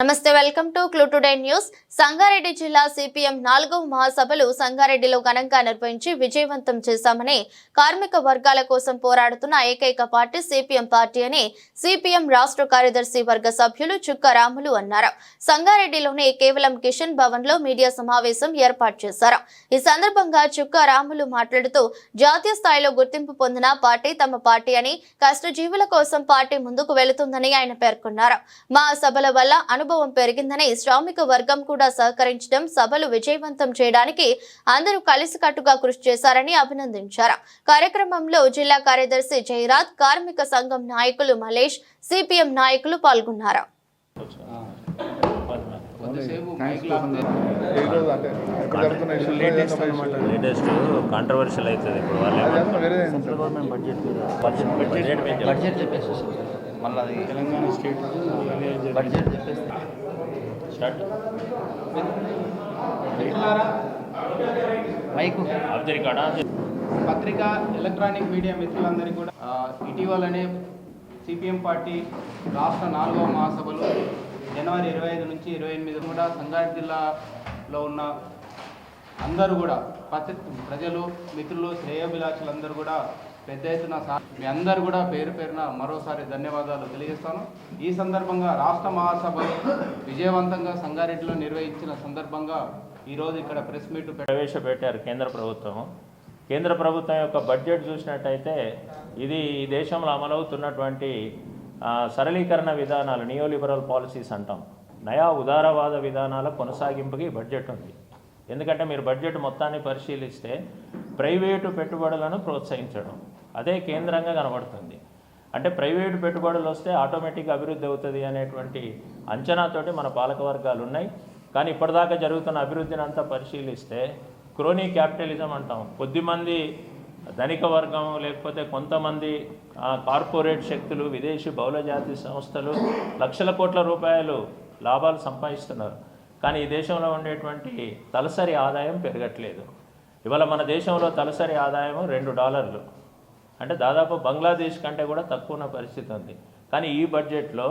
నమస్తే welcome to clue today news. Sangareddy జిల్లా CPM 4వ మహాసభలు సంగారెడ్డిలో ఘనంగా నిర్వహించి విజయవంతం చేశామని కార్మిక వర్గాల కోసం పోరాడుతున్న ఏకైక పార్టీ సిపిఎం పార్టీ అని సిపిఎం రాష్ట్ర కార్యదర్శి వర్గ సభ్యులు చుక్క రాములు అన్నారు. సంగారెడ్డిలోని కేవలం కిషన్ భవన్ లో మీడియా సమావేశం ఏర్పాటు చేశారు. ఈ సందర్భంగా చుక్క రాములు మాట్లాడుతూ జాతీయ స్థాయిలో గుర్తింపు పొందిన పార్టీ తమ పార్టీ అని, కష్టజీవుల కోసం పార్టీ ముందుకు వెళుతుందని ఆయన పేర్కొన్నారు. మహాసభల వల్ల అనుభవం పెరిగిందని, శ్రామిక వర్గం కూడా సహకరించడం, సభలు విజయవంతం చేయడానికి అందరూ కలిసికట్టుగా కృషి చేశారని అభినందించారు. కార్యక్రమంలో జిల్లా కార్యదర్శి జయరాజ్, కార్మిక సంఘం నాయకులు మలేష్, సిపిఎం నాయకులు పాల్గొన్నారు. లేటెస్ట్ కాంట్రవర్షియల్ అవుతుంది ఇప్పుడు బడ్జెట్ చెప్పేసి మళ్ళీ తెలంగాణ స్టేట్ బడ్జెట్ చెప్పేసి స్టార్ట్ మైకు పత్రికా ఎలక్ట్రానిక్ మీడియా మిత్రులందరికీ కూడా ఇటీవలనే సిపిఎం పార్టీ రాష్ట్ర 4వ మహాసభలు జనవరి 25 నుంచి 28 కూడా సంగారెడ్డి జిల్లాలో ఉన్న అందరూ కూడా ప్రజలు, మిత్రులు, శ్రేయోభిలాషులందరూ కూడా పెద్ద ఎత్తున మీ అందరూ కూడా పేరు పేరున మరోసారి ధన్యవాదాలు తెలియజేస్తాను. ఈ సందర్భంగా రాష్ట్ర మహాసభలు విజయవంతంగా సంగారెడ్డిలో నిర్వహించిన సందర్భంగా ఈరోజు ఇక్కడ ప్రెస్ మీట్ ప్రవేశపెట్టారు కేంద్ర ప్రభుత్వం యొక్క బడ్జెట్ చూసినట్టయితే ఇది ఈ దేశంలో అమలవుతున్నటువంటి సరళీకరణ విధానాలు, నియోలిబరల్ పాలసీస్ అంటాం, నయా ఉదారవాద విధానాల కొనసాగింపుకి బడ్జెట్ ఉంది. ఎందుకంటే మీరు బడ్జెట్ మొత్తాన్ని పరిశీలిస్తే ప్రైవేటు పెట్టుబడులను ప్రోత్సహించడం అదే కేంద్రంగా కనబడుతుంది. అంటే ప్రైవేటు పెట్టుబడులు వస్తే ఆటోమేటిక్గా అభివృద్ధి అవుతుంది అనేటువంటి అంచనాతోటి మన పాలక వర్గాలు ఉన్నాయి. కానీ ఇప్పటిదాకా జరుగుతున్న అభివృద్ధిని అంతా పరిశీలిస్తే క్రోనీ క్యాపిటలిజం అంటాం. కొద్దిమంది ధనిక వర్గం లేకపోతే కొంతమంది కార్పొరేట్ శక్తులు, విదేశీ బహుళజాతి సంస్థలు లక్షల కోట్ల రూపాయలు లాభాలు సంపాదిస్తున్నారు. కానీ ఈ దేశంలో ఉండేటువంటి తలసరి ఆదాయం పెరగట్లేదు. ఇవాళ మన దేశంలో తలసరి ఆదాయం $2, అంటే దాదాపు బంగ్లాదేశ్ కంటే కూడా తక్కువ ఉన్న పరిస్థితి ఉంది. కానీ ఈ బడ్జెట్లో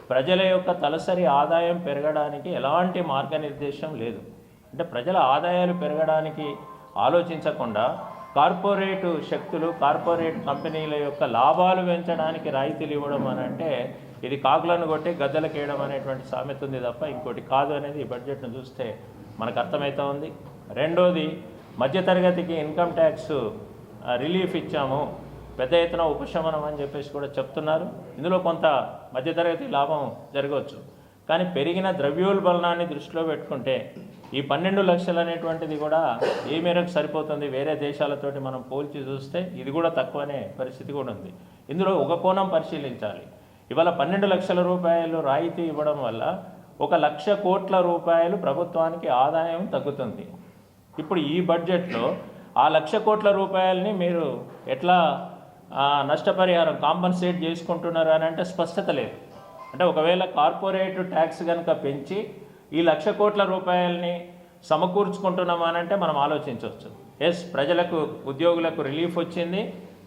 ప్రజల యొక్క తలసరి ఆదాయం పెరగడానికి ఎలాంటి మార్గనిర్దేశం లేదు. అంటే ప్రజల ఆదాయాలు పెరగడానికి ఆలోచించకుండా కార్పొరేటు శక్తులు, కార్పొరేట్ కంపెనీల యొక్క లాభాలు పెంచడానికి రాయితీలు ఇవ్వడం అని అంటే ఇది కాకులను కొట్టి గద్దలకేయడం అనేటువంటి సామెత ఉంది తప్ప ఇంకోటి కాదు అనేది ఈ బడ్జెట్ను చూస్తే మనకు అర్థమవుతూ ఉంది. రెండోది, మధ్యతరగతికి ఇన్కమ్ ట్యాక్స్ రిలీఫ్ ఇచ్చాము, పెద్ద ఎత్తున ఉపశమనం అని చెప్పేసి కూడా చెప్తున్నారు. ఇందులో కొంత మధ్యతరగతి లాభం జరగవచ్చు. కానీ పెరిగిన ద్రవ్యోల్బణాన్ని దృష్టిలో పెట్టుకుంటే ఈ 12 లక్షలు అనేటువంటిది కూడా ఏ మేరకు సరిపోతుంది, వేరే దేశాలతోటి మనం పోల్చి చూస్తే ఇది కూడా తక్కువనే పరిస్థితి కూడా ఉంది. ఇందులో ఒక కోణం పరిశీలించాలి. ఇవాళ 12 లక్షల రూపాయలు రాయితీ ఇవ్వడం వల్ల 1,00,000 కోట్ల రూపాయలు ప్రభుత్వానికి ఆదాయం తగ్గుతుంది. ఇప్పుడు ఈ బడ్జెట్లో ఆ 1,00,000 కోట్ల రూపాయలని మీరు ఎట్లా నష్టపరిహారం కాంపన్సేట్ చేసుకుంటున్నారు అని అంటే స్పష్టత లేదు. అంటే ఒకవేళ కార్పొరేట్ ట్యాక్స్ కనుక పెంచి ఈ 1,00,000 కోట్ల రూపాయలని సమకూర్చుకుంటున్నామనంటే మనం ఆలోచించవచ్చు. ప్రజలకు, ఉద్యోగులకు రిలీఫ్ వచ్చింది,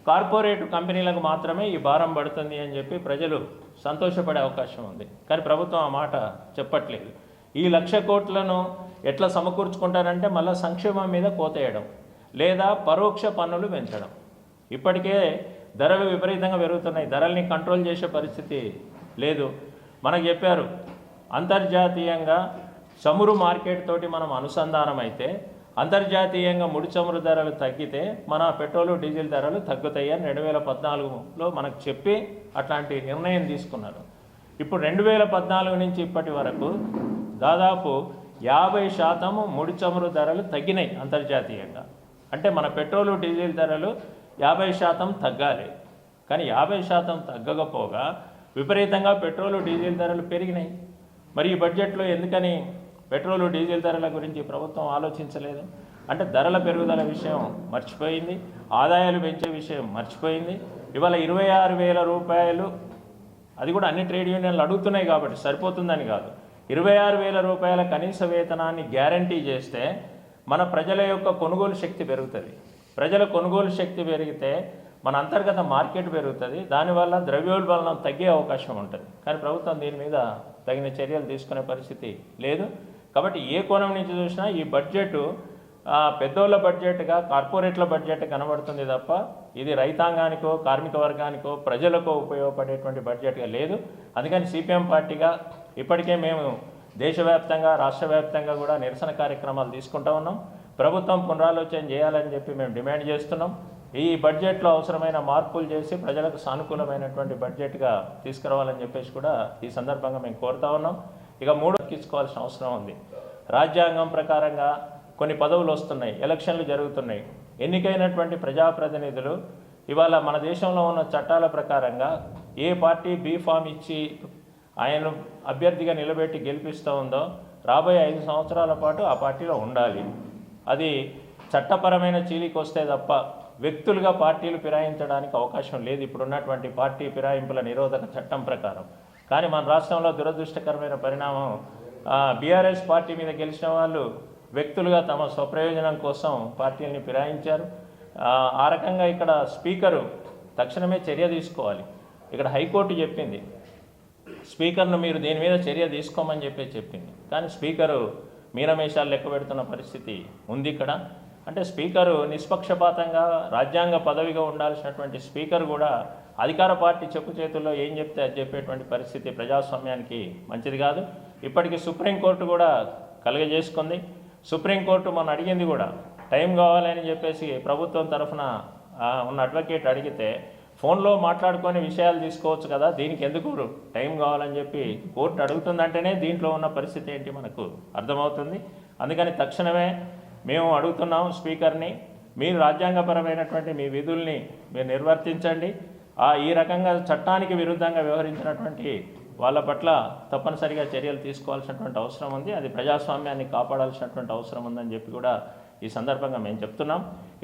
కార్పొరేట్ కంపెనీలకు మాత్రమే ఈ భారం పడుతుంది అని చెప్పి ప్రజలు సంతోషపడే అవకాశం ఉంది. కానీ ప్రభుత్వం ఆ మాట చెప్పట్లేదు. ఈ 1,00,000 కోట్లను ఎట్లా సమకూర్చుకుంటారంటే మళ్ళీ సంక్షేమం మీద కోతేయడం లేదా పరోక్ష పన్నులు పెంచడం. ఇప్పటికే ధరలు విపరీతంగా పెరుగుతున్నాయి, ధరల్ని కంట్రోల్ చేసే పరిస్థితి లేదు. మనకు చెప్పారు అంతర్జాతీయంగా చమురు మార్కెట్ తోటి మనం అనుసంధానం అయితే అంతర్జాతీయంగా ముడి చమురు ధరలు తగ్గితే మన పెట్రోలు, డీజిల్ ధరలు తగ్గుతాయి అని 2014లో మనకు చెప్పి అట్లాంటి నిర్ణయం తీసుకున్నారు. ఇప్పుడు 2014 నుంచి ఇప్పటి వరకు దాదాపు 50% ముడి చమురు ధరలు తగ్గినాయి అంతర్జాతీయంగా. అంటే మన పెట్రోలు, డీజిల్ ధరలు 50% తగ్గాలి. కానీ 50% తగ్గకపోగా విపరీతంగా పెట్రోలు, డీజిల్ ధరలు పెరిగినాయి. మరి ఈ బడ్జెట్లో ఎందుకని పెట్రోలు, డీజిల్ ధరల గురించి ప్రభుత్వం ఆలోచించలేదు? అంటే ధరల పెరుగుదల విషయం మర్చిపోయింది, ఆదాయాలు పెంచే విషయం మర్చిపోయింది. ఇవాళ 26,000 రూపాయలు, అది కూడా అన్ని ట్రేడ్ యూనియన్లు అడుగుతున్నాయి కాబట్టి సరిపోతుందని కాదు, 26,000 రూపాయల కనీస వేతనాన్ని గ్యారంటీ చేస్తే మన ప్రజల యొక్క కొనుగోలు శక్తి పెరుగుతుంది. ప్రజల కొనుగోలు శక్తి పెరిగితే మన అంతర్గత మార్కెట్ పెరుగుతుంది, దానివల్ల ద్రవ్యోల్బణం తగ్గే అవకాశం ఉంటుంది. కానీ ప్రభుత్వం దీని మీద తగిన చర్యలు తీసుకునే పరిస్థితి లేదు. కాబట్టి ఏ కోణం నుంచి చూసినా ఈ బడ్జెట్ పెద్దోళ్ళ బడ్జెట్గా, కార్పొరేట్ల బడ్జెట్ కనబడుతుంది తప్ప ఇది రైతాంగానికో, కార్మిక వర్గానికో, ప్రజలకో ఉపయోగపడేటువంటి బడ్జెట్గా లేదు. అందుకని సిపిఎం పార్టీగా ఇప్పటికే మేము దేశవ్యాప్తంగా, రాష్ట్ర వ్యాప్తంగా కూడా నిరసన కార్యక్రమాలు తీసుకుంటూ ఉన్నాం. ప్రభుత్వం పునరాలోచన చేయాలని చెప్పి మేము డిమాండ్ చేస్తున్నాం. ఈ బడ్జెట్లో అవసరమైన మార్పులు చేసి ప్రజలకు సానుకూలమైనటువంటి బడ్జెట్గా తీసుకురావాలని చెప్పేసి కూడా ఈ సందర్భంగా మేము కోరుతా ఉన్నాం. ఇక మూడు ఎక్కించుకోవాల్సిన అవసరం ఉంది. రాజ్యాంగం ప్రకారంగా కొన్ని పదవులు వస్తున్నాయి, ఎలక్షన్లు జరుగుతున్నాయి. ఎన్నికైనటువంటి ప్రజాప్రతినిధులు ఇవాళ మన దేశంలో ఉన్న చట్టాల ప్రకారంగా ఏ పార్టీ బీ ఫామ్ ఇచ్చి ఆయనను అభ్యర్థిగా నిలబెట్టి గెలిపిస్తూ ఉందో రాబోయే 5 సంవత్సరాల పాటు ఆ పార్టీలో ఉండాలి. అది చట్టపరమైన చీలికి వస్తే తప్ప వ్యక్తులుగా పార్టీలు ఫిరాయించడానికి అవకాశం లేదు ఇప్పుడున్నటువంటి పార్టీ ఫిరాయింపుల నిరోధక చట్టం ప్రకారం. కానీ మన రాష్ట్రంలో దురదృష్టకరమైన పరిణామం, బీఆర్ఎస్ పార్టీ మీద గెలిచిన వాళ్ళు వ్యక్తులుగా తమ స్వప్రయోజనం కోసం పార్టీలని ఫిరాయించారు. ఆ రకంగా ఇక్కడ స్పీకరు తక్షణమే చర్య తీసుకోవాలి. ఇక్కడ హైకోర్టు చెప్పింది స్పీకర్ను మీరు దీని మీద చర్య తీసుకోమని చెప్పింది. కానీ స్పీకరు మీనమేషాలు లెక్క పెడుతున్న పరిస్థితి ఉంది ఇక్కడ. అంటే స్పీకరు నిష్పక్షపాతంగా రాజ్యాంగ పదవిగా ఉండాల్సినటువంటి స్పీకర్ కూడా అధికార పార్టీ చెప్పు చేతుల్లో ఏం చెప్తే అది చెప్పేటువంటి పరిస్థితి ప్రజాస్వామ్యానికి మంచిది కాదు. ఇప్పటికీ సుప్రీంకోర్టు కూడా కలుగజేసుకుంది. సుప్రీంకోర్టు మనం అడిగింది కూడా టైం కావాలని చెప్పేసి ప్రభుత్వం తరఫున ఉన్న అడ్వకేట్ అడిగితే ఫోన్లో మాట్లాడుకొని విషయాలు తీసుకోవచ్చు కదా, దీనికి ఎందుకు టైం కావాలని చెప్పి కోర్టు అడుగుతుందంటేనే దీంట్లో ఉన్న పరిస్థితి ఏంటి మనకు అర్థమవుతుంది. అందుకని తక్షణమే మేము అడుగుతున్నాం స్పీకర్ని, మీరు రాజ్యాంగపరమైనటువంటి మీ విధుల్ని మీరు నిర్వర్తించండి. ఈ రకంగా చట్టానికి విరుద్ధంగా వ్యవహరించినటువంటి వాళ్ళ పట్ల తప్పనిసరిగా చర్యలు తీసుకోవాల్సినటువంటి అవసరం ఉంది. అది ప్రజాస్వామ్యాన్ని కాపాడాల్సినటువంటి అవసరం ఉందని చెప్పి కూడా ఈ సందర్భంగా మేము చెప్తున్నాం.